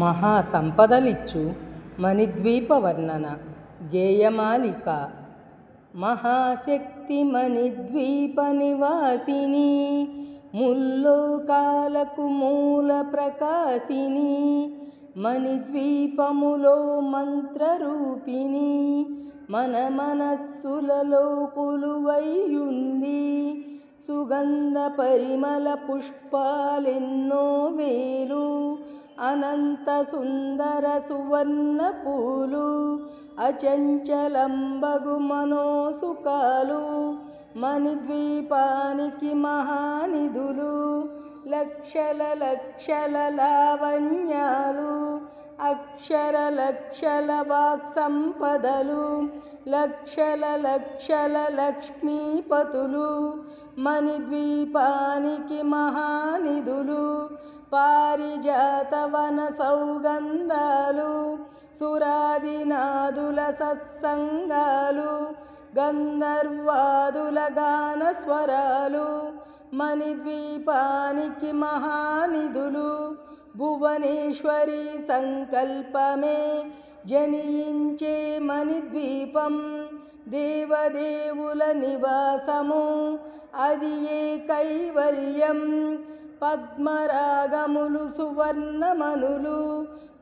మహాసంపదలిచ్చు మణిద్వీపవర్ణన గేయమాలిక. మహాశక్తి మణిద్వీప నివాసిని, ముల్లోకాలకు మూల ప్రకాశిని, మణిద్వీపములో మంత్రరూపిణి, మన మనస్సులలో కొలువైయుంది. సుగంధ పరిమళ పుష్పాలెన్నో వేలు, అనంత సుందర సువర్ణ పూలు, అచంచలంబగు మనోసుకాలు, మణిద్వీపానికి మహానిధులు. లక్షల లక్షల లావణ్యాలు, అక్షర లక్షల వాక్సంపదలు, లక్షల లక్షల లక్ష్మీపతులు, మణిద్వీపానికి మహానిధులు. పారిజాతవన సౌగంధాలు, సురాదినాదుల సత్సంగాలు, గంధర్వాదుల గాన స్వరాలు, మణిద్వీపానికి మహానిధులు. భువనేశ్వరి సంకల్పమే జనించే మణిద్వీపం, దేవదేవుల నివాసము అది ఏ కైవల్యం. పద్మరాగములు సువర్ణమనులు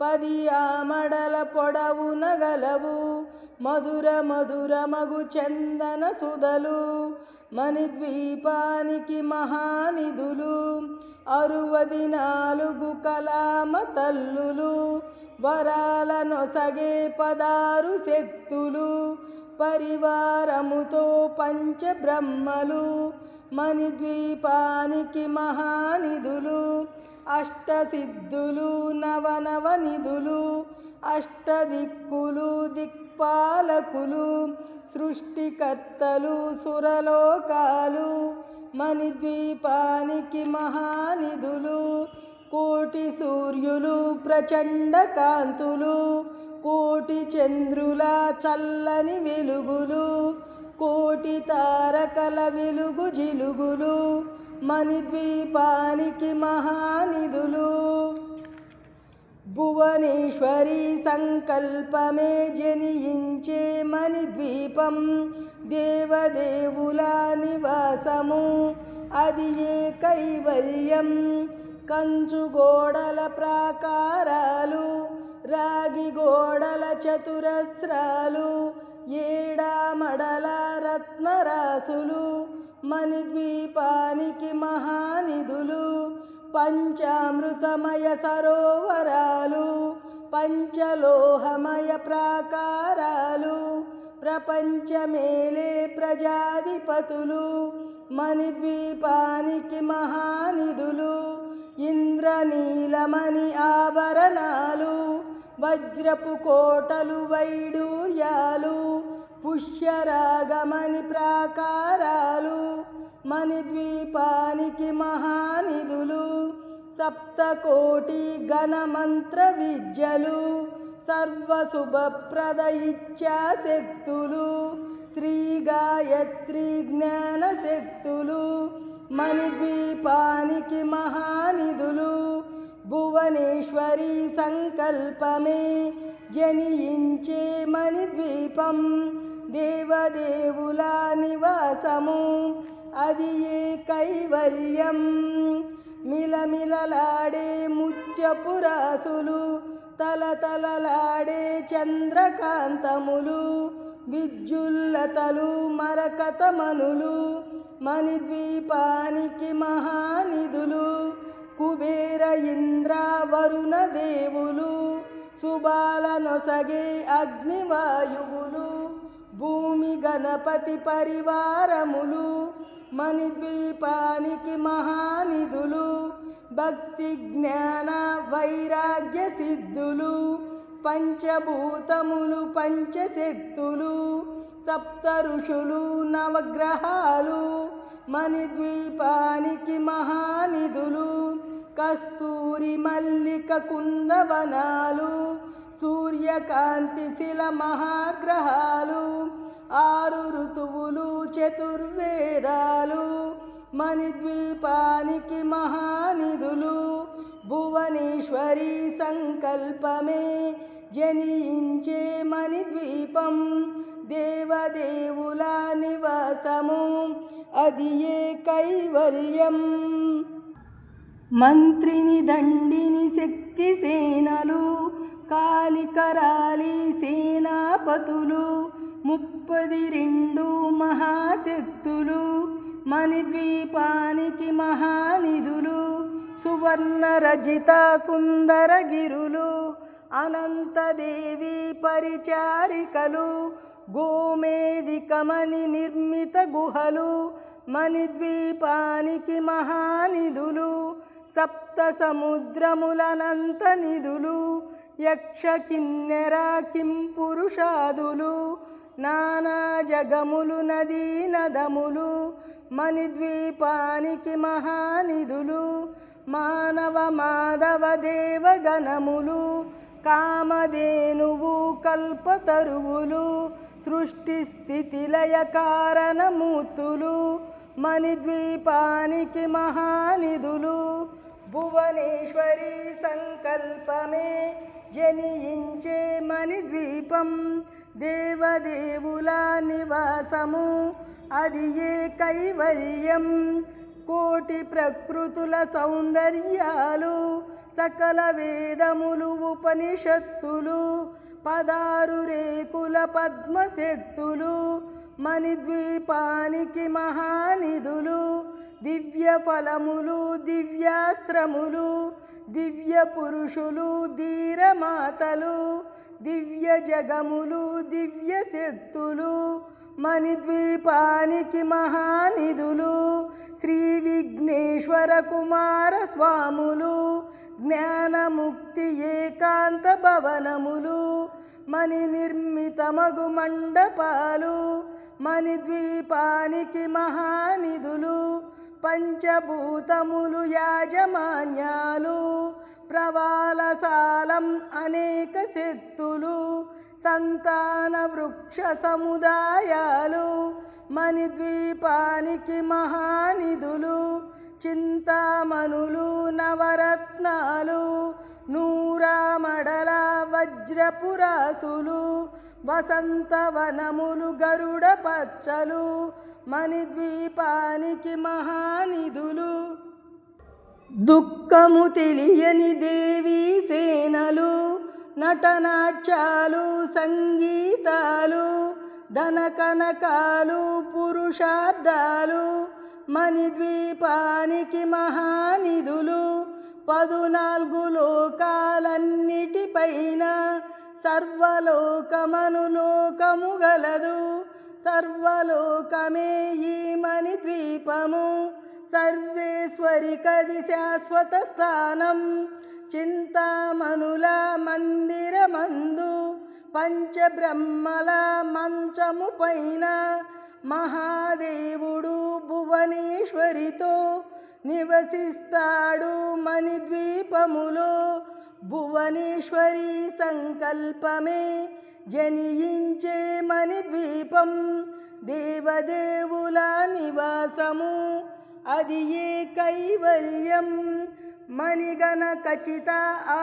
10 ఆమడల పొడవున గలవు, మధుర మధురమగు చందన సుధలు, మణిద్వీపానికి మహానిధులు. 64 కలామ తల్లులు, వరాల నొసగే 16 శక్తులు, పరివారముతో పంచబ్రహ్మలు, మణిద్వీపానికి మహానిధులు. అష్టసిద్ధులు నవనవనిధులు, అష్టదిక్కులు దిక్పాలకులు, సృష్టికర్తలు సురలోకాలు, మణిద్వీపానికి మహానిధులు. కోటి సూర్యులు ప్రచండ కాంతులు, కోటి చంద్రుల చల్లని వెలుగులు, కోటి తారకల వెలుగు జిలుగులు, మణిద్వీపానికి మహానిధులు. భువనేశ్వరి సంకల్పమే జనించే మణిద్వీపం, దేవదేవుల నివాసము అది ఏ కైవల్యం. కంచు గోడల ప్రాకారాలు, రాగి గోడల చతురస్రాలు, ఏడామడల రత్నరాసులు, మణిద్వీపానికి మహానిధులు. పంచామృతమయ సరోవరాలు, పంచలోహమయ ప్రాకారాలు, ప్రపంచమేలే ప్రజాధిపతులు, మణిద్వీపానికి మహానిధులు. ఇంద్రనీలమణి ఆభరణాలు, వజ్రపు కోటలు వైడూర్యాలు, పుష్యరాగమణి ప్రాకారాలు, మణిద్వీపానికి మహానిధులు. సప్తకోటి గణమంత్ర విద్యలు, సర్వశుభప్రద ఇచ్ఛాశక్తులు, శ్రీ గాయత్రి జ్ఞాన శక్తులు, మణిద్వీపానికి మహానిధులు. భువనేశ్వరి సంకల్పమే జనించే మణిద్వీపం, దేవదేవుల నివాసము అది ఏ కైవల్యం. మిలమిలలాడే ముత్యపురాసులు, తలతలలాడే చంద్రకాంతములు, విద్యుల్లతలు మరకతమనులు, మణిద్వీపానికి మహానిధులు. కుబేర ఇంద్ర వరుణ దేవులు, శుభాల నొసగే అగ్నివాయువులు, భూమి గణపతి పరివారములు, మణిద్వీపానికి మహానిధులు. భక్తి జ్ఞాన వైరాగ్య సిద్ధులు, పంచభూతములు పంచశక్తులు, సప్త ఋషులు నవగ్రహాలు, మణిద్వీపానికి మహానిధులు. కస్తూరి మల్లిక కుందవనాలు, సూర్యకాంతి శిల మహాగ్రహాలు, 6 ఋతువులు చతుర్వేదాలు, మణిద్వీపానికి మహానిధులు. భువనేశ్వరి సంకల్పమే జనించే మణిద్వీపం దేవదేవుల నివాసము అది ఏ కైవల్యం. మంత్రిని దండిని శక్తి సేనలు కాలికరాలి సేనాపతులు 32 మహాశక్తులు మణిద్వీపానికి మహానిధులు సువర్ణ రజిత సుందరగిరులు అనంతదేవి పరిచారికలు గోమేదికమణి నిర్మిత గుహలు మణిద్వీపానికి మహానిధులు సప్త సముద్రములనంత నిధులు యక్ష కిన్నెర కింపురుషాదులు నానా జగములు నదీ నదములు మణిద్వీపానికి మహానిధులు మానవ మాధవ దేవగణములు కామధేనువు కల్పతరువులు సృష్టి స్థితి లయ కారణమూర్తులు మణిద్వీపానికి మహానిధులు భువనేశ్వరి సంకల్పమే జనించే మణిద్వీపం దేవదేవుల నివాసము అది ఏ కైవల్యం. కోటి ప్రకృతుల సౌందర్యాలు సకల వేదములు ఉపనిషత్తులు 16 రేకుల పద్మశక్తులు మణిద్వీపానికి మహానిధులు దివ్య ఫలములు దివ్యాస్త్రములు దివ్య పురుషులు ధీరమాతలు దివ్య జగములు దివ్య శక్తులు మణిద్వీపానికి మహానిధులు శ్రీ విఘ్నేశ్వర కుమార స్వాములు జ్ఞానముక్తి ఏకాంత భవనములు మణి నిర్మితమగు మండపాలు మణిద్వీపానికి మహానిధులు పంచభూతములు యాజమాన్యాలు ప్రవాళసాలం అనేక శక్తులు సంతాన వృక్ష సముదాయాలు మణిద్వీపానికి మహానిధులు చింతామణులు నవరత్నాలు నూరామడల వజ్రపురాసులు వసంతవనములు గరుడ పచ్చలు మణిద్వీపానికి మహానిధులు దుఃఖము తెలియని దేవీ సేనలు నటనాట్యాలు సంగీతాలు ధనకనకాలు పురుషార్థాలు మణిద్వీపానికి మహానిధులు 14 లోకాలన్నిటిపైన సర్వలోకమను లోకము గలదు సర్వలోకమే ఈ మణిద్వీపము సర్వేశ్వరికది శాశ్వత స్థానం చింతామణుల మందిరమందు పంచబ్రహ్మల మంచము పైన మహాదేవుడు భువనేశ్వరితో నివసిస్తాడు మణిద్వీపములో భువనేశ్వరి సంకల్పమే జనించే మణిద్వీపం దేవదేవుల నివాసము అది ఏ కైవల్యం. మణిగణ ఖచ్చిత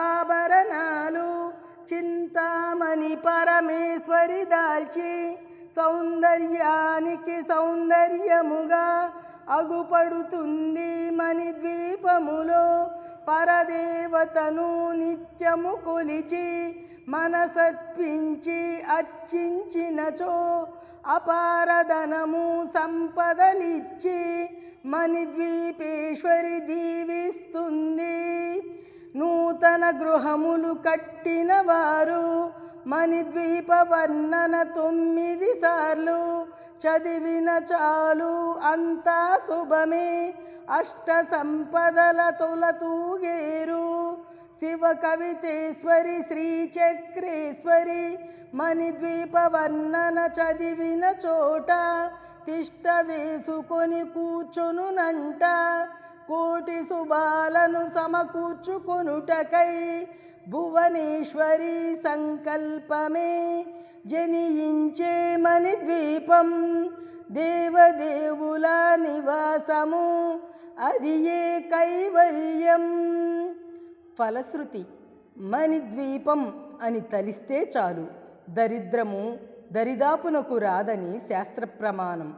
ఆభరణాలు చింతామణి పరమేశ్వరి దాల్చి సౌందర్యానికి సౌందర్యముగా అగుపడుతుంది మణిద్వీపములో పరదేవతను నిత్యము కొలిచి మనసర్పించి అర్చించినచో అపారధనము సంపదలిచ్చి మణిద్వీపేశ్వరి దీవిస్తుంది. నూతన గృహములు కట్టిన వారు మణిద్వీప వర్ణన 9 సార్లు చదివిన చాలు అంతా శుభమే అష్ట సంపదల తొలతూగేరు శివ కవితేశ్వరి శ్రీచక్రేశ్వరి మణిద్వీప వర్ణన చదివిన చోట తిష్ట వేసుకొని కూర్చునునంట కోటి శుభాలను సమకూర్చుకొనుటకై భువనేశ్వరి సంకల్పమే జనించే మణిద్వీపం దేవదేవుల నివాసము అది ఏ కైవల్యం. ఫలశ్రుతి. మణిద్వీపం అని తలిస్తే చాలు దరిద్రము దరిదాపునకు రాదని శాస్త్ర ప్రమాణం.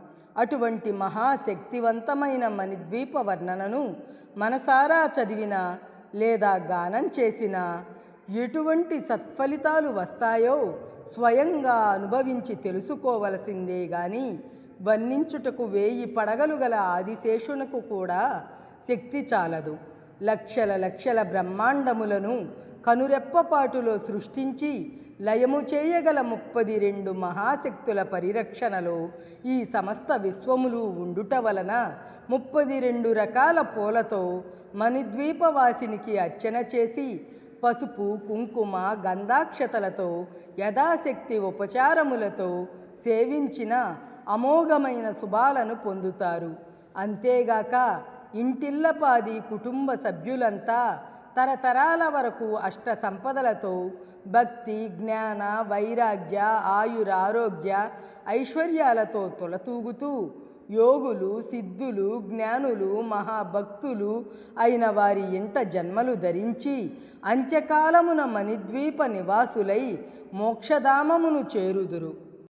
అటువంటి మహాశక్తివంతమైన మణిద్వీప వర్ణనను మనసారా చదివినా లేదా గానం చేసినా ఎటువంటి సత్ఫలితాలు వస్తాయో స్వయంగా అనుభవించి తెలుసుకోవలసిందే గాని వర్ణించుటకు 1000 పడగలు గల ఆదిశేషునకు కూడా శక్తి చాలదు. లక్షల లక్షల బ్రహ్మాండములను కనురెప్పపాటులో సృష్టించి లయము చేయగల 32 మహాశక్తుల పరిరక్షణలో ఈ సమస్త విశ్వములు ఉండుట వలన 32 రకాల పూలతో మణిద్వీపవాసినికి అర్చన చేసి పసుపు కుంకుమ గంధాక్షతలతో యథాశక్తి ఉపచారములతో సేవించిన అమోఘమైన శుభాలను పొందుతారు. అంతేగాక ఇంటిల్లపాది కుటుంబ సభ్యులంతా తరతరాల వరకు అష్ట సంపదలతో భక్తి జ్ఞాన వైరాగ్య ఆయురారోగ్య ఐశ్వర్యాలతో తొలతూగుతూ యోగులు సిద్ధులు జ్ఞానులు మహాభక్తులు అయిన వారి ఇంట జన్మలు ధరించి అంత్యకాలమున మణిద్వీప నివాసులై మోక్షధామమును చేరుదురు.